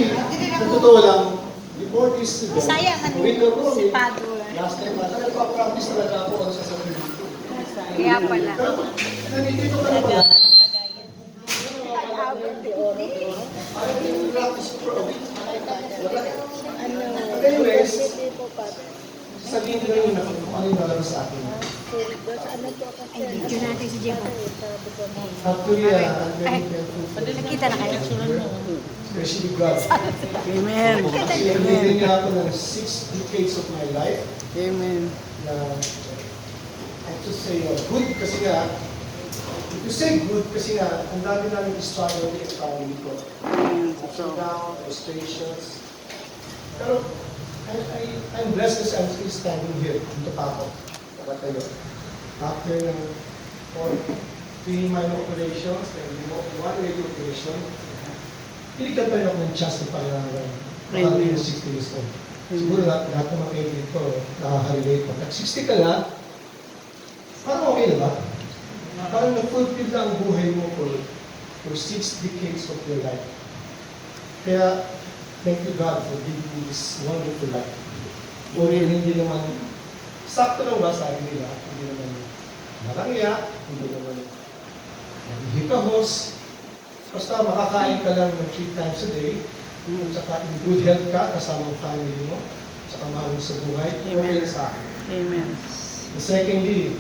Actually, sa totoo lang, before this event, Sayang, week ago, si Padua. last time ata, nagpa-practice talaga ako sa sasabihin ko. Kaya pala. Pero, nandito ka na pala. Ayaw yung practice for a week. But anyways, sabihin ko rin kung ano yung nalaro sa akin. Ay, video natin si Jebo. Actually, I'm very thankful. Nakita na kayo. Especially God. Amen. Kasi nabigyan niya ako ng 6 decades of my life. Amen. Na, I have to say, good kasi nga, if you say good kasi nga, ang dami namin struggle with the family ko. Ups and down, frustrations. Pero, I'm blessed kasi I'm still standing here. Dito pa ako. Dapat kayo. After ng 3 minor operations and 1 radio operation, piligtan pa rin ako ng chance ng Panginoon. Makakalimutan ng 60 years old. Siguro lahat ng mga kayo dito, nakaka-relate mo. At 60 ka na, parang okay na ba? Parang na-fulfill na ang buhay mo for 6 decades of your life. Kaya, thank you God for giving me this wonderful life. Hindi naman, sakto lang ba sabi nila? Hindi naman marangya, hindi naman hikahos. Basta makakain ka lang ng 3 times a day, at saka in good health ka, kasama ang family mo, at saka mahal mo sa buhay, okay na sa akin. Amen. And secondly,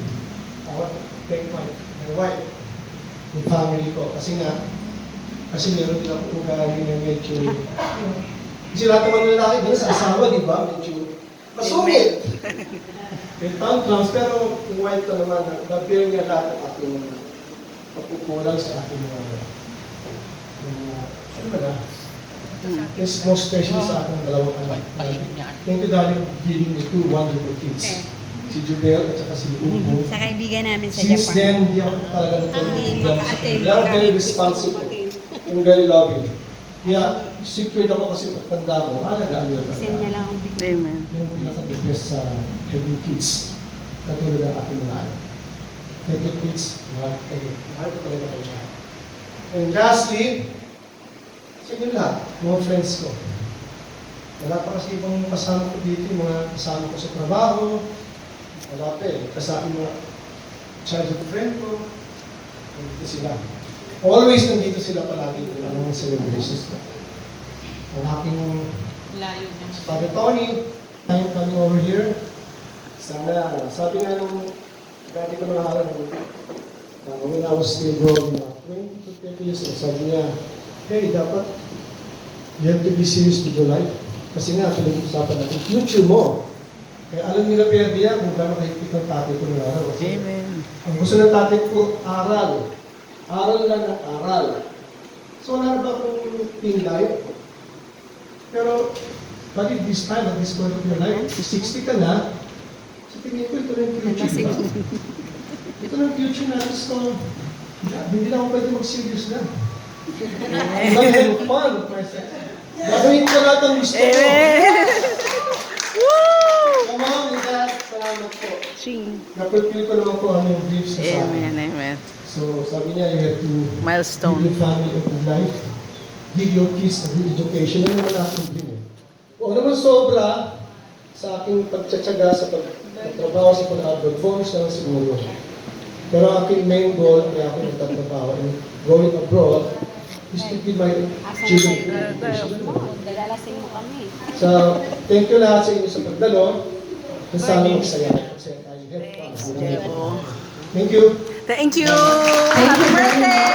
I want to thank my wife, yung family ko, kasi meron din ako ugali na medyo, kasi lahat naman ng lalaki din sa asawa, di ba? Medyo masungit. May tantrums, pero yung wife ko naman, na-bear niya lahat ng aking pagkukulang sa aking ano ba na? It's most special sa aking dalawang anak. Thank you, darling, for giving me 2 wonderful kids. Si Jubel at saka si Ugo. Sa kaibigan namin sa Since Japan. then, hindi ako talaga natulog sa kanila. They are very responsible and very loving. Kaya, secret ako kasi pagtanda ko, alagaan nila Send niya lang ang video. Amen. yung pinaka-the best sa having kids. Katulad ng aking mga anak. Thank you, kids. Mahal ko talaga kayo lahat. And lastly, sa inyo lahat, mga friends ko. Wala pa kasi ibang kasama ko dito, yung mga kasama ko sa trabaho. Wala pa eh. Kasama mga childhood friend ko. Nandito sila. Always nandito sila palagi ng mga celebrations ko. Ang aking Father Tony, I'm coming over here. Sana, sabi nga nung dati ko nangaral, when I was still growing up, 20 to 30 years old, sabi niya, hey, dapat, you have to be serious with your life. Kasi nga, pinag-usapan natin, future mo. Kaya alam nila, Perdia, kung gano'n kahigpit ng tatay ko ng araw. Amen. Ang gusto ng tatay ko, aral. Aral lang ng aral. So, wala na ba akong teen life? Pero, but at this time, at this point of your life, 60 ka na, sa tingin ko, ito na yung future, di ba? Ito na yung future natin. So, hindi na ako pwede mag-serious na. I'm not having fun with myself. Gagawin ko lahat ang gusto ko. Come on, with that, salamat po. Sing. Napulpil ko naman po ano yung dreams sa sa akin. Amen. Amen. So, sabi niya, you have to give Milestone. your family a good life, give your kids a good education. Ano naman aking dream eh. Huwag naman sobra sa aking pagtsatsaga sa pagtrabaho sa pag-abroad. Bonus na lang siguro. Pero aking main goal, kaya ako nagtatrabaho and going abroad, is to give my children good education. Dalalasing mo kami. So, thank you lahat sa inyo sa pagdalo. And sana magsaya. Magsaya tayo. Have fun. Jebo. Thank you. Thank you. Happy birthday.